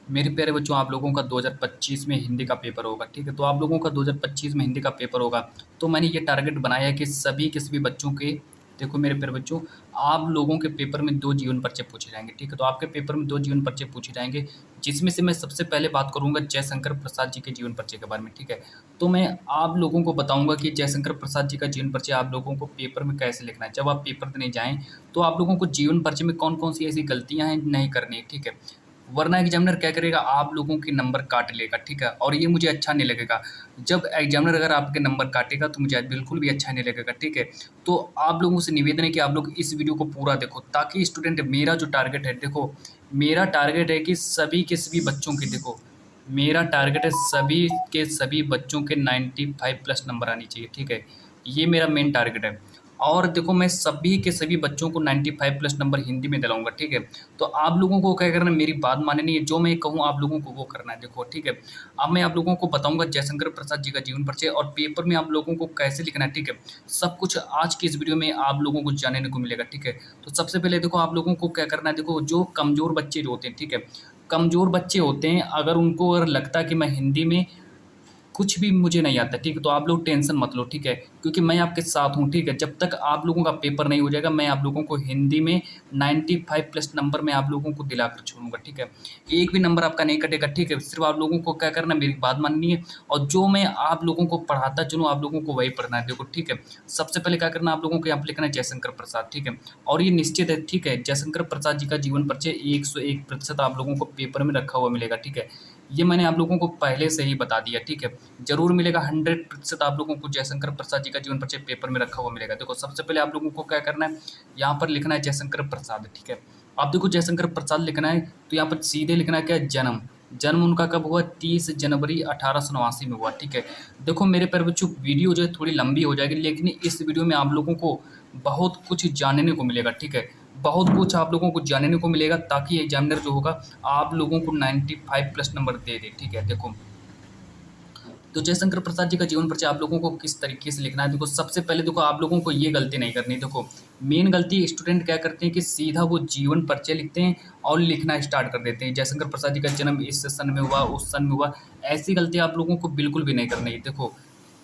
मेरे प्यारे बच्चों, आप लोगों का 2025 में हिंदी का पेपर होगा, ठीक है? तो आप लोगों का 2025 में हिंदी का पेपर होगा, तो मैंने ये टारगेट बनाया है कि सभी के सभी बच्चों के, देखो मेरे प्यारे बच्चों, आप लोगों के पेपर में 2 जीवन परिचय पूछे जाएँगे, ठीक है? तो आपके पेपर में 2 जीवन परिचय पूछे जाएँगे, जिसमें से मैं सबसे पहले बात करूँगा जयशंकर प्रसाद जी के जीवन परिचय के बारे में, ठीक है? तो मैं आप लोगों को बताऊँगा कि जयशंकर प्रसाद जी का जीवन परिचय आप लोगों को पेपर में कैसे लिखना है। जब आप पेपर देने जाएँ, तो आप लोगों को जीवन परिचय में कौन-कौन सी ऐसी गलतियाँ हैं, नहीं करनी है, ठीक है? वरना एग्जामिनर क्या करेगा, आप लोगों के नंबर काट लेगा, ठीक है? और ये मुझे अच्छा नहीं लगेगा। जब एग्जामिनर अगर आपके नंबर काटेगा तो मुझे बिल्कुल भी अच्छा नहीं लगेगा, ठीक है? तो आप लोगों से निवेदन है कि आप लोग इस वीडियो को पूरा देखो, ताकि स्टूडेंट, मेरा जो टारगेट है, देखो मेरा टारगेट है कि सभी के सभी बच्चों के, देखो मेरा टारगेट है सभी के सभी बच्चों के 95 प्लस नंबर आनी चाहिए, ठीक है? ये मेरा मेन टारगेट है। और देखो मैं सभी के सभी बच्चों को 95 प्लस नंबर हिंदी में दिलाऊँगा, ठीक है? तो आप लोगों को क्या करना है, मेरी बात माननी है, जो मैं कहूँ आप लोगों को वो करना है, देखो, ठीक है? अब मैं आप लोगों को बताऊँगा जयशंकर प्रसाद जी का जीवन परिचय और पेपर में आप लोगों को कैसे लिखना है, ठीक है? सब कुछ आज की इस वीडियो में आप लोगों को जानने को मिलेगा, ठीक है? तो सबसे पहले देखो आप लोगों को क्या करना है, देखो जो कमज़ोर बच्चे जो होते हैं, ठीक है? कमज़ोर बच्चे होते हैं, अगर लगता है कि मैं हिंदी में कुछ भी मुझे नहीं आता, ठीक है? तो आप लोग टेंशन मत लो, ठीक है? क्योंकि मैं आपके साथ हूँ, ठीक है? जब तक आप लोगों का पेपर नहीं हो जाएगा, मैं आप लोगों को हिंदी में 95 प्लस नंबर मैं आप लोगों को दिलाकर छोड़ूँगा, ठीक है? एक भी नंबर आपका नहीं कटेगा, ठीक है? सिर्फ़ आप लोगों को क्या करना है, मेरी बात माननी है और जो मैं आप लोगों को पढ़ाता चलूँ, आप लोगों को वही पढ़ना है, देखो, ठीक है? सबसे पहले क्या करना है, आप लोगों को यहाँ पे लिखना है जयशंकर प्रसाद, ठीक है? और ये निश्चित है, ठीक है? जयशंकर प्रसाद जी का जीवन परिचय 101% आप लोगों को पेपर में रखा हुआ मिलेगा, ठीक है? ये मैंने आप लोगों को पहले से ही बता दिया, ठीक है? ज़रूर मिलेगा, 100% आप लोगों को जयशंकर प्रसाद जी का जीवन परिचय पेपर में रखा हुआ मिलेगा। देखो सबसे पहले आप लोगों को क्या करना है, यहाँ पर लिखना है जयशंकर प्रसाद, ठीक है? आप देखो जयशंकर प्रसाद लिखना है, तो यहाँ पर सीधे लिखना है क्या है, जन्म। जन्म उनका कब हुआ? 30 जनवरी 1889 में हुआ, ठीक है? देखो मेरे प्यारे बच्चों, वीडियो जो है थोड़ी लंबी हो जाएगी, लेकिन इस वीडियो में आप लोगों को बहुत कुछ जानने को मिलेगा, ठीक है? बहुत कुछ आप लोगों को जानने को मिलेगा, ताकि एग्जामिनर जो होगा आप लोगों को 95 प्लस नंबर दे दे, ठीक है? देखो, तो जयशंकर प्रसाद जी का जीवन परिचय आप लोगों को किस तरीके से लिखना है, देखो सबसे पहले देखो आप लोगों को ये गलती नहीं करनी। देखो मेन गलती स्टूडेंट क्या करते हैं कि सीधा वो जीवन परिचय लिखते हैं और लिखना स्टार्ट कर देते हैं, जयशंकर प्रसाद जी का जन्म इस सन में हुआ, उस सन में हुआ। ऐसी गलती आप लोगों को बिल्कुल भी नहीं करनी है। देखो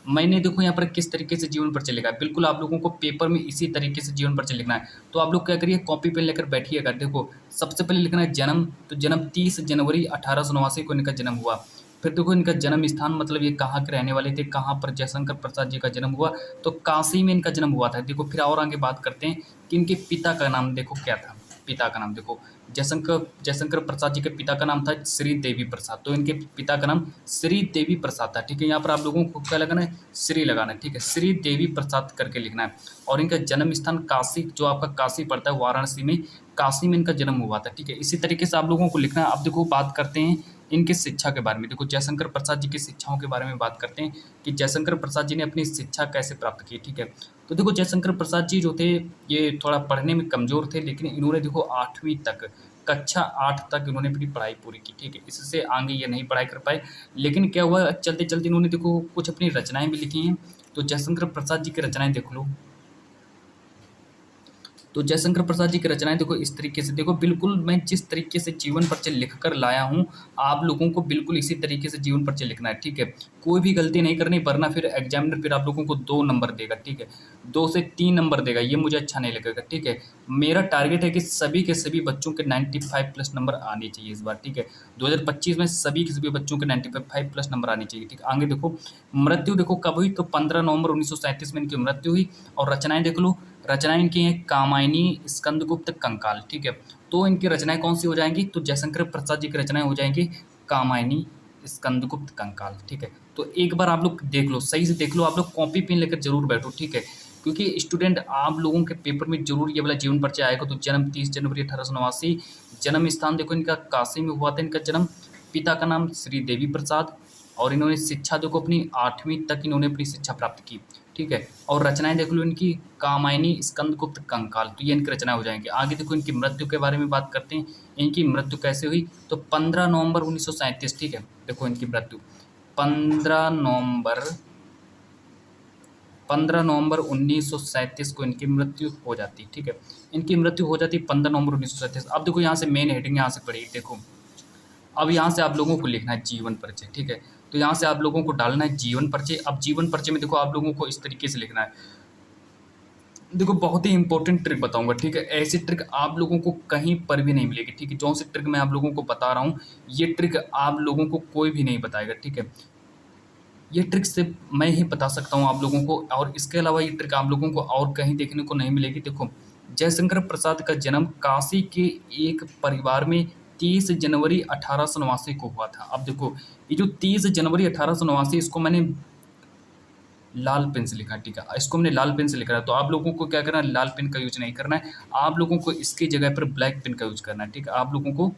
मैंने, देखो यहाँ पर किस तरीके से जीवन परिचय लिखा है, बिल्कुल आप लोगों को पेपर में इसी तरीके से जीवन परिचय लिखना है। तो आप लोग क्या करिए, कॉपी पेन लेकर बैठिएगा। देखो सबसे पहले लिखना है जन्म, तो जन्म 30 जनवरी 1889 को इनका जन्म हुआ। फिर देखो इनका जन्म स्थान, मतलब ये कहाँ के रहने वाले थे, कहाँ पर जयशंकर प्रसाद जी का जन्म हुआ, तो काशी में इनका जन्म हुआ था। देखो फिर और आगे बात करते हैं कि इनके पिता का नाम देखो क्या था। पिता का नाम देखो, जयशंकर जयशंकर प्रसाद जी के पिता का नाम था श्री देवी प्रसाद, तो इनके पिता का नाम श्री देवी प्रसाद था, ठीक है? यहाँ पर आप लोगों को क्या लगाना है, श्री लगाना है, ठीक है? श्री देवी प्रसाद करके लिखना है। और इनका जन्म स्थान काशी, जो आपका काशी पड़ता है, वाराणसी में, काशी में इनका जन्म हुआ था, ठीक है? इसी तरीके से आप लोगों को लिखना है। अब देखो बात करते हैं इनकी शिक्षा के बारे में। देखो जयशंकर प्रसाद जी की शिक्षाओं के बारे में बात करते हैं कि जयशंकर प्रसाद जी ने अपनी शिक्षा कैसे प्राप्त की, ठीक है? तो देखो जयशंकर प्रसाद जी जो थे, ये थोड़ा पढ़ने में कमज़ोर थे, लेकिन इन्होंने देखो 8वीं तक, कक्षा 8 तक इन्होंने अपनी पढ़ाई पूरी की, ठीक है? इससे आगे ये नहीं पढ़ाई कर पाए, लेकिन क्या हुआ, चलते-चलते इन्होंने देखो कुछ अपनी रचनाएँ भी लिखी हैं। तो जयशंकर प्रसाद जी की रचनाएँ देख लो। तो जयशंकर प्रसाद जी की रचनाएँ देखो इस तरीके से, देखो बिल्कुल मैं जिस तरीके से जीवन परिचय लिख कर लाया हूँ, आप लोगों को बिल्कुल इसी तरीके से जीवन परिचय लिखना है, ठीक है? कोई भी गलती नहीं करनी, वरना फिर एग्जामिनर फिर आप लोगों को 2 नंबर देगा, ठीक है? 2 से 3 नंबर देगा, ये मुझे अच्छा नहीं लगेगा, ठीक है? मेरा टारगेट है कि सभी के सभी बच्चों के 95 प्लस नंबर आने चाहिए इस बार, ठीक है? 2025 में सभी के सभी बच्चों के 95 प्लस नंबर आने चाहिए, ठीक है? आगे देखो, मृत्यु देखो कब हुई, तो 15 नवंबर 1937 में इनकी मृत्यु हुई। और रचनाएँ देख लो, रचनाएँ इनकी हैं कामायनी, स्कंदगुप्त, कंकाल, ठीक है? तो इनकी रचनाएँ कौन-सी हो जाएँगी, तो जयशंकर प्रसाद जी की रचनाएँ हो जाएँगी कामायनी, स्कंदगुप्त, कंकाल, ठीक है? तो एक बार आप लोग देख लो, सही से देख लो, आप लोग कॉपी पेन लेकर ज़रूर बैठो, ठीक है? क्योंकि स्टूडेंट आप लोगों के पेपर में ज़रूर ये वाला जीवन परिचय आएगा। तो जन्म 30 जनवरी 1889, जन्म स्थान देखो इनका काशी में हुआ था इनका जन्म, पिता का नाम श्री देवी प्रसाद, और इन्होंने शिक्षा देखो अपनी 8वीं तक इन्होंने अपनी शिक्षा प्राप्त की, ठीक है? और रचनाएँ देख लो इनकी कामायनी, स्कंदगुप्त, कंकाल, तो ये इनकी रचनाएँ हो जाएँगी। आगे देखो इनकी मृत्यु के बारे में बात करते हैं, इनकी मृत्यु कैसे हुई, तो 15 नवंबर 1937, ठीक है? देखो इनकी मृत्यु 15 नवंबर 1937 को इनकी मृत्यु हो जाती, ठीक है? इनकी मृत्यु हो जाती 15 नवंबर 1937। अब देखो यहाँ से मेन हेडिंग यहाँ से पढ़िए, देखो अब यहाँ से आप लोगों को लिखना है जीवन परिचय, ठीक है। तो यहाँ से आप लोगों को डालना है जीवन परिचय। अब जीवन परिचय में देखो आप लोगों को इस तरीके से लिखना है। देखो बहुत ही इंपॉर्टेंट ट्रिक बताऊंगा, ठीक है। ऐसी ट्रिक आप लोगों को कहीं पर भी नहीं मिलेगी, ठीक है। जो सी ट्रिक मैं आप लोगों को बता रहा हूँ, ये ट्रिक आप लोगों को कोई भी नहीं बताएगा, ठीक है। ये ट्रिक सिर्फ मैं ही बता सकता हूँ आप लोगों को, और इसके अलावा ये ट्रिक आप लोगों को और कहीं देखने को नहीं मिलेगी। देखो, जयशंकर प्रसाद का जन्म काशी के एक परिवार में 30 जनवरी 1889 को हुआ था। अब देखो, ये जो 30 जनवरी 1889, इसको मैंने लाल पेन से लिखा है, ठीक है। इसको मैंने लाल पेन से लिखा है, तो आप लोगों को क्या करना है, लाल पेन का यूज नहीं करना है। आप लोगों को इसकी जगह पर ब्लैक पेन का यूज करना है, ठीक है। आप लोगों को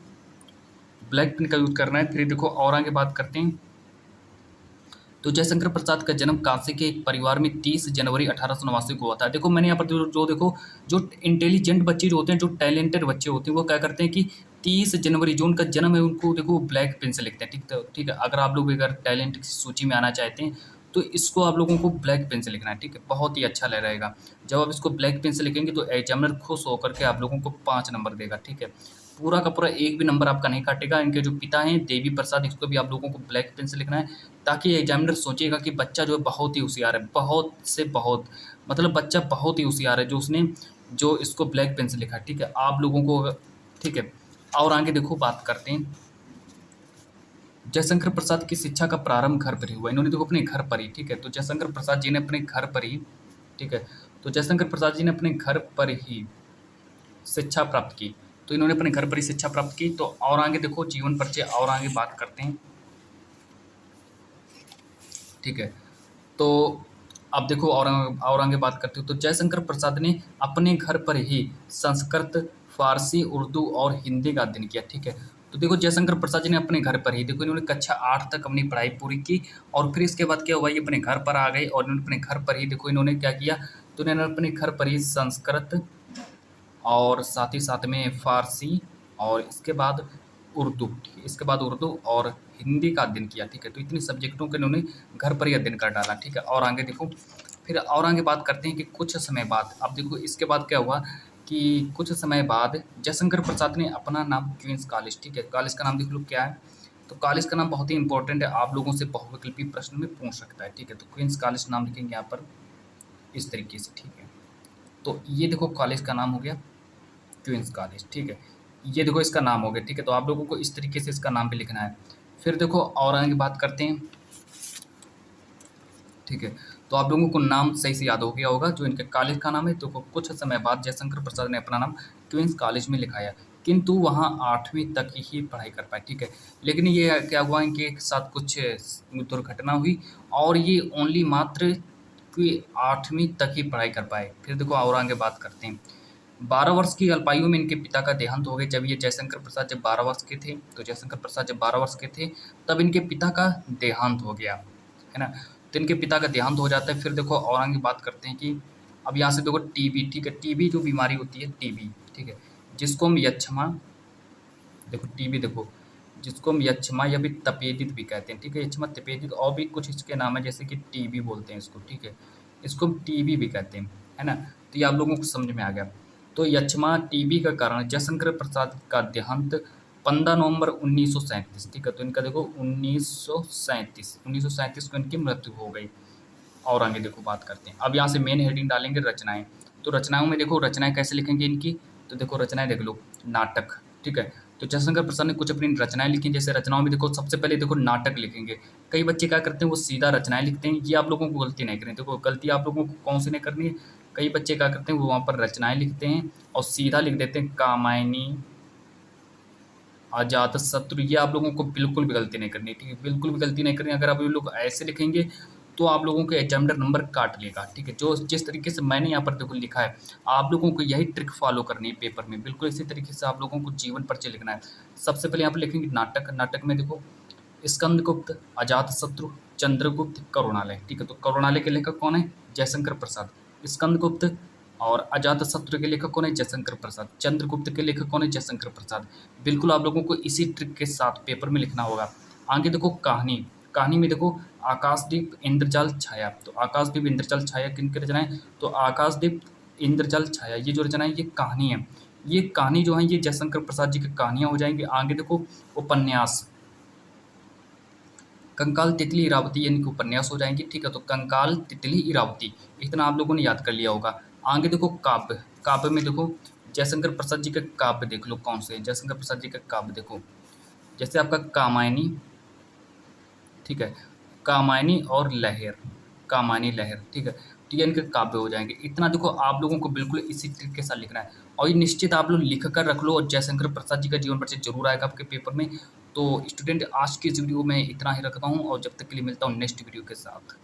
ब्लैक पेन का यूज करना है। फिर देखो और आगे बात करते हैं। तो जयशंकर प्रसाद का जन्म काशी के एक परिवार में 30 जनवरी 1889 को हुआ था। देखो मैंने यहाँ पर जो देखो, जो इंटेलिजेंट बच्चे जो होते हैं, जो टैलेंटेड बच्चे होते हैं, वो क्या करते हैं कि 30 जनवरी जो उनका जन्म है, उनको देखो ब्लैक पेन से लिखते हैं, ठीक है। अगर आप लोग अगर टैलेंट की सूची में आना चाहते हैं, तो इसको आप लोगों को ब्लैक पेन से लिखना है, ठीक है। बहुत ही अच्छा रहेगा। जब आप इसको ब्लैक पेन से लिखेंगे तो एग्जामिनर खुश होकर के आप लोगों को 5 नंबर देगा, ठीक है। पूरा का पूरा एक भी नंबर आपका नहीं काटेगा। इनके जो पिता हैं देवी प्रसाद, इसको भी आप लोगों को ब्लैक पेन से लिखना है, ताकि एग्जामिनर सोचेगा कि बच्चा जो है बहुत ही होशियार है, बहुत से बहुत, मतलब बच्चा बहुत ही होशियार है जो उसने जो इसको ब्लैक पेन से लिखा, ठीक है। आप लोगों को, ठीक है। और आगे देखो बात करते हैं। जयशंकर प्रसाद की शिक्षा का प्रारंभ घर पर ही हुआ। इन्होंने देखो अपने घर पर ही, ठीक है। तो जयशंकर प्रसाद जी ने अपने घर पर ही, ठीक है। तो जयशंकर प्रसाद जी ने अपने घर पर ही शिक्षा प्राप्त की। तो इन्होंने अपने घर पर ही शिक्षा प्राप्त की। तो और आगे देखो जीवन परिचय, और आगे बात करते हैं, ठीक है। तो अब देखो और आगे बात करते हो। तो जयशंकर प्रसाद ने अपने घर पर ही संस्कृत, फारसी, उर्दू और हिंदी का अध्ययन किया, ठीक है। तो देखो जयशंकर प्रसाद जी ने अपने घर पर ही, देखो इन्होंने कक्षा 8 तक अपनी पढ़ाई पूरी की, और फिर इसके बाद क्या हुआ, ये अपने घर पर आ गए, और इन्होंने अपने घर पर ही देखो इन्होंने क्या किया, तो इन्होंने अपने घर पर ही संस्कृत और साथ ही साथ में फारसी, और इसके बाद उर्दू, ठीक है। इसके बाद उर्दू और हिंदी का अध्ययन किया, ठीक है। तो इतनी सब्जेक्टों के इन्होंने घर पर ही अध्ययन कर डाला, ठीक है। और आगे देखो, फिर और आगे बात करते हैं कि कुछ समय बाद, अब देखो इसके बाद क्या हुआ कि कुछ समय बाद जयशंकर प्रसाद ने अपना नाम क्वींस कॉलेज, ठीक है। कॉलेज का नाम देख लो क्या है। तो कॉलेज का नाम बहुत ही इंपॉर्टेंट है, आप लोगों से बहुविकल्पी प्रश्न में पूछ सकता है, ठीक है। तो क्वींस कॉलेज नाम लिखेंगे यहाँ पर इस तरीके से, ठीक है। तो ये देखो कॉलेज का नाम हो गया क्वींस कॉलेज, ठीक है। ये देखो इसका नाम हो गया, ठीक है। तो आप लोगों को इस तरीके से इसका नाम भी लिखना है। फिर देखो और आगे बात करते हैं, ठीक है। तो आप लोगों को नाम सही से याद हो गया होगा, जो इनके कॉलेज का नाम है। तो कुछ समय बाद जयशंकर प्रसाद ने अपना नाम क्वींस कॉलेज में लिखाया, किंतु वहाँ 8वीं तक ही पढ़ाई कर पाए, ठीक है। लेकिन ये क्या हुआ, इनके साथ कुछ दुर्घटना हुई, और ये ओनली मात्र कि 8वीं तक ही पढ़ाई कर पाए। फिर देखो और आगे बात करते हैं। 12 वर्ष की अल्पायु में इनके पिता का देहांत हो गया। जब ये जयशंकर प्रसाद जब 12 वर्ष के थे, तो जयशंकर प्रसाद जब 12 वर्ष के थे, तब इनके पिता का देहांत हो गया, है ना। तो इनके पिता का देहांत हो जाता है। फिर देखो और आगे बात करते हैं कि अब यहाँ से देखो टीबी, ठीक है। टीबी जो बीमारी होती है, टीबी, ठीक है, जिसको हम यक्ष्मा, देखो टीबी देखो, जिसको हम यक्ष्मा या फिर तपेदिक भी कहते हैं, ठीक है। यक्ष्मा, तपेदिक और भी कुछ इसके नाम है, जैसे कि टीबी बोलते हैं इसको, ठीक है। इसको हम टीबी भी कहते हैं, है ना। तो ये आप लोगों को समझ में आ गया। तो यक्ष्मा, टीबी का कारण जयशंकर प्रसाद का देहांत 15 नवंबर 1937, ठीक है। तो इनका देखो 1937 को इनकी मृत्यु हो गई। और आगे देखो बात करते हैं। अब यहाँ से मेन हेडिंग डालेंगे रचनाएं। तो रचनाओं में देखो रचनाएं कैसे लिखेंगे इनकी, तो देखो रचनाएं देख लो, नाटक, ठीक है। तो जयशंकर प्रसाद ने कुछ अपनी रचनाएं लिखी। जैसे रचनाओं में देखो सबसे पहले देखो नाटक लिखेंगे। कई बच्चे क्या करते हैं, वो सीधा रचनाएं लिखते हैं। ये आप लोगों को गलती नहीं करनी। देखो गलती आप लोगों को कौन सी नहीं करनी है। कई बच्चे क्या करते हैं, वो वहाँ पर रचनाएं लिखते हैं और सीधा लिख देते हैं कामायनी, अजात शत्रु। ये आप लोगों को बिल्कुल भी गलती नहीं करनी, ठीक है। बिल्कुल भी गलती नहीं करनी। अगर आप ये लोग ऐसे लिखेंगे तो आप लोगों के एग्जामिनर नंबर काट लेगा, ठीक है। जो जिस तरीके से मैंने यहाँ पर देखो लिखा है, आप लोगों को यही ट्रिक फॉलो करनी है पेपर में। बिल्कुल इसी तरीके से आप लोगों को जीवन परिचय लिखना है। सबसे पहले यहाँ पर लिखेंगे नाटक। नाटक में देखो स्कंदगुप्त, अजातशत्रु, चंद्रगुप्त, करुणालय, ठीक है। तो करुणालय के लेखक कौन है, जयशंकर प्रसाद। स्कंदगुप्त और अजातशत्रु के लेखक कौन है, जयशंकर प्रसाद। चंद्रगुप्त के लेखक कौन है, जयशंकर प्रसाद। बिल्कुल आप लोगों को इसी ट्रिक के साथ पेपर में लिखना होगा। आगे देखो कहानी। कहानी में देखो आकाशदीप, इंद्रजाल, छाया। तो आकाशदीप, इंद्रजाल, छाया किनकी रचना है, तो आकाशदीप, इंद्रजाल, छाया, ये जो रचना है ये कहानी है। ये कहानी जो है ये जयशंकर प्रसाद जी की कहानियाँ हो जाएंगी। आगे देखो उपन्यास, कंकाल तितली इरावती यानी कि उपन्यास हो जाएंगी। ठीक है, तो कंकाल तितली इरावती इतना आप लोगों ने याद कर लिया होगा। आगे देखो काव्य, काव्य में देखो जयशंकर प्रसाद जी के काव्य देख लो कौन से हैं। जयशंकर प्रसाद जी के काव्य देखो, जैसे आपका कामायनी, ठीक है, कामायनी और लहर, कामायनी लहर, ठीक है, तो ये इनके काव्य हो जाएंगे। इतना देखो आप लोगों को बिल्कुल इसी ट्रिक के साथ लिखना है और ये निश्चित आप लोग लिख कर रख लो। और जयशंकर प्रसाद जी का जीवन परिचय जरूर आएगा आपके पेपर में। तो स्टूडेंट आज की इस वीडियो में इतना ही रखता हूँ और जब तक के लिए मिलता हूँ नेक्स्ट वीडियो के साथ।